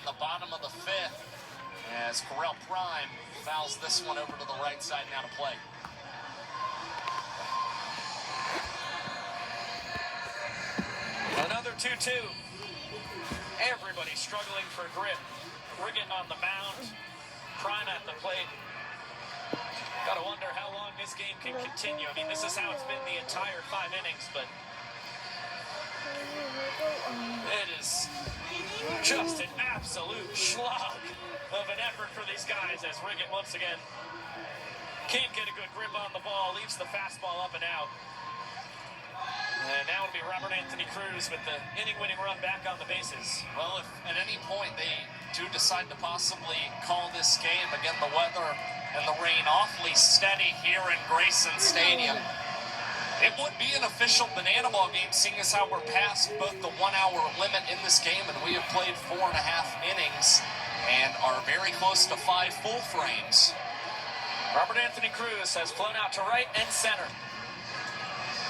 in the bottom of the fifth as Correll Prime fouls this one over to the right side now to play. Another 2-2. Everybody struggling for grip. Riggett on the mound. Prime at the plate. Gotta wonder how long this game can continue. I mean, this is how it's been the entire 5 innings, but it is just an absolute slog of an effort for these guys as Riggett once again can't get a good grip on the ball, leaves the fastball up and out. And now it'll be Robert Anthony Cruz with the inning-winning run back on the bases. Well, if at any point they do decide to possibly call this game, again, the weather and the rain awfully steady here in Grayson Stadium, it would be an official banana ball game, seeing as how we're past both the 1 hour limit in this game, and we have played 4.5 innings and are very close to 5 full frames. Robert Anthony Cruz has flown out to right and center.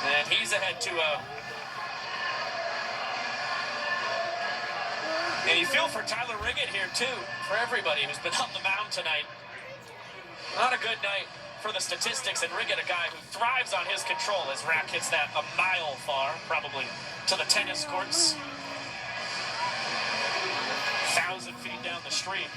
And he's ahead 2-0. And you feel for Tyler Riggett here, too, for everybody who's been on the mound tonight. Not a good night for the statistics, and Riggett, a guy who thrives on his control as Rack hits that a mile far, probably to the tennis courts. 1,000 feet down the street.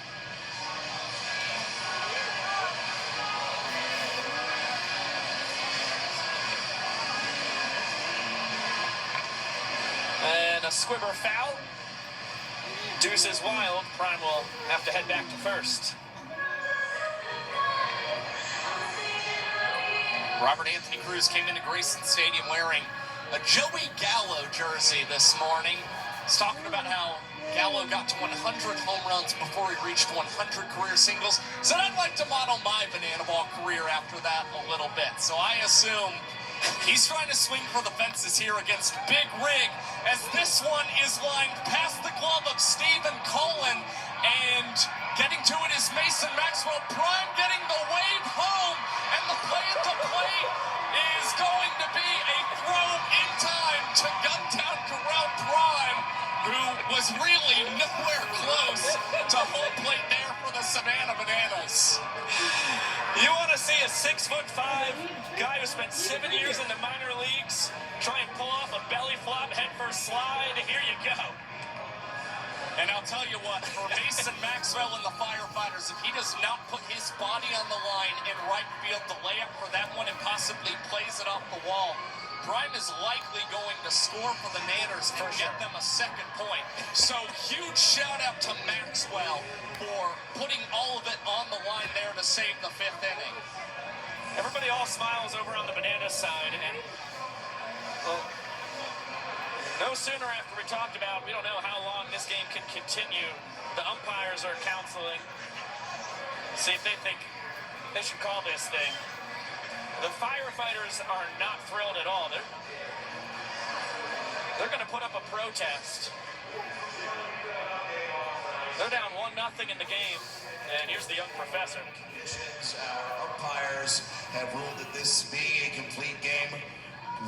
And a squibber foul. Deuce is wild. Prime will have to head back to first. Robert Anthony Cruz came into Grayson Stadium wearing a Joey Gallo jersey this morning. He's talking about how Gallo got to 100 home runs before he reached 100 career singles. Said, I'd like to model my banana ball career after that a little bit. So I assume he's trying to swing for the fences here against Big Rig, as this one is lined past the glove of Stephen Cullen, and getting to it is Mason Maxwell. Prime getting the wave home, and the play at the plate is going to be a throw in time to Guntown Correll Prime, who was really nowhere close to home plate there for the Savannah Bananas. You want to see a 6'5" guy who spent 7 years in the minor leagues try and pull off a belly flop head first slide? Here you go. And I'll tell you what, for Mason Maxwell and the Firefighters, if he does not put his body on the line in right field, the layup for that one and possibly plays it off the wall, Prime is likely going to score for the Nanners and get them a second point. So huge shout out to Maxwell for putting all of it on the line there to save the 5th inning. Everybody all smiles over on the Banana side, and well, no sooner after we talked about, we don't know how long this game can continue, the umpires are counseling, see if they think they should call this thing. The Firefighters are not thrilled at all. They're going to put up a protest. They're down 1-0 in the game, and here's the young professor. Our umpires have ruled that this being a complete game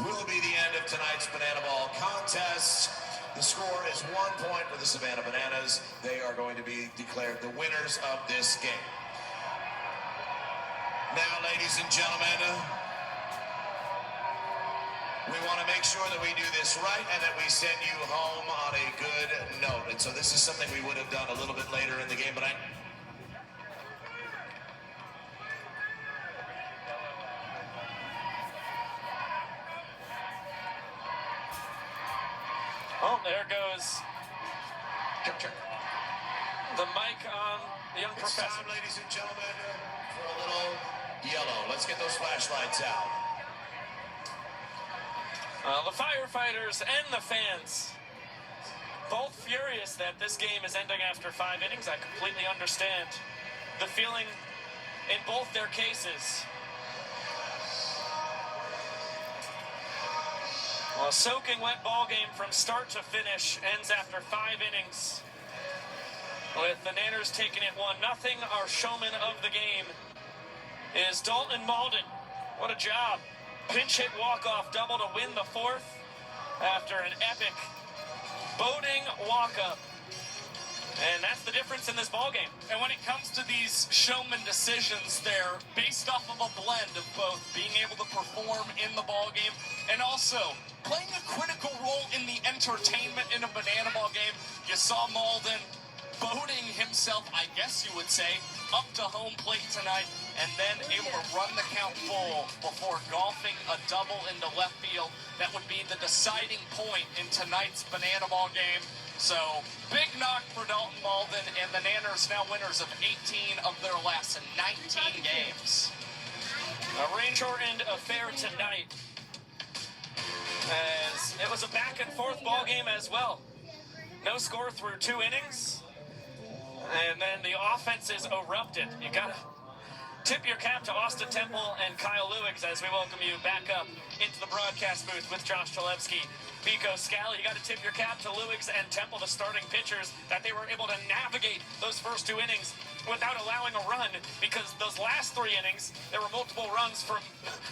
will be the end of tonight's Banana Ball contest. The score is 1 point for the Savannah Bananas. They are going to be declared the winners of this game. Now, ladies and gentlemen, we want to make sure that we do this right and that we send you home on a good note. And so this is something we would have done a little bit later in the game, but Oh, there goes the mic on the young professor. It's time, ladies and gentlemen, for a little yellow. Let's get those flashlights out. The Firefighters and the fans, both furious that this game is ending after 5 innings. I completely understand the feeling in both their cases. Well, a soaking wet ball game from start to finish ends after 5 innings, with the Nanners taking it 1-0. Our showman of the game is Dalton Malden. What a job. Pinch hit walk-off double to win the 4th after an epic boating walk-up. And that's the difference in this ball game. And when it comes to these showman decisions, they're based off of a blend of both being able to perform in the ball game and also playing a critical role in the entertainment in a banana ball game. You saw Malden boating himself, I guess you would say, up to home plate tonight and then able to run the count full before golfing a double into left field. That would be the deciding point in tonight's banana ball game. So, big knock for Dalton Malden, and the Nanners now winners of 18 of their last 19 games. A rain-shortened affair tonight, as it was a back-and-forth ball game as well. No score through 2 innings, and then the offenses erupted. You gotta tip your cap to Austin Temple and Kyle Lewigs as we welcome you back up into the broadcast booth with Josh Chalevsky, Pico Scally. You got to tip your cap to Lewigs and Temple, the starting pitchers, that they were able to navigate those first 2 innings without allowing a run, because those last 3 innings, there were multiple runs from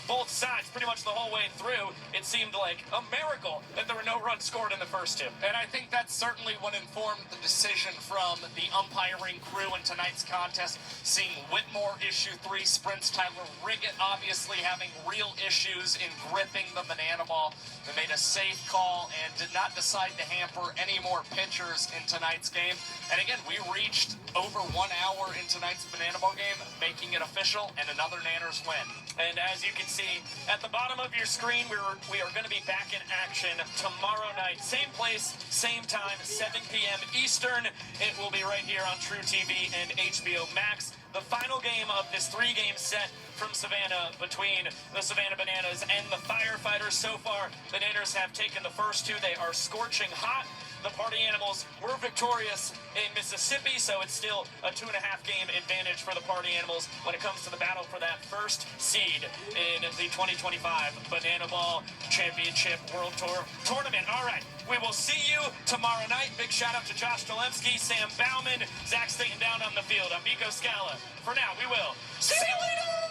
both sides pretty much the whole way through. It seemed like a miracle that there were no runs scored in the first 2. And I think that's certainly what informed the decision from the umpiring crew in tonight's contest, seeing Whitmore issue 3 sprints, Tyler Riggett obviously having real issues in gripping the banana ball. They made a safe call and did not decide to hamper any more pitchers in tonight's game. And again, we reached over 1 hour in tonight's banana ball game, making it official and another Nanners win. And as you can see at the bottom of your screen, we are going to be back in action tomorrow night. Same place, same time, 7 p.m. Eastern. It will be right here on True TV and HBO Max. The final game of this 3-game set from Savannah between the Savannah Bananas and the Firefighters. So far, the Nanners have taken the first 2. They are scorching hot. The Party Animals were victorious in Mississippi, so it's still a 2.5-game advantage for the Party Animals when it comes to the battle for that first seed in the 2025 Banana Ball Championship World Tour Tournament. All right, we will see you tomorrow night. Big shout out to Josh Chalevsky, Sam Bauman, Zach Staten down on the field. I'm Miko Scala. For now, we will see you later!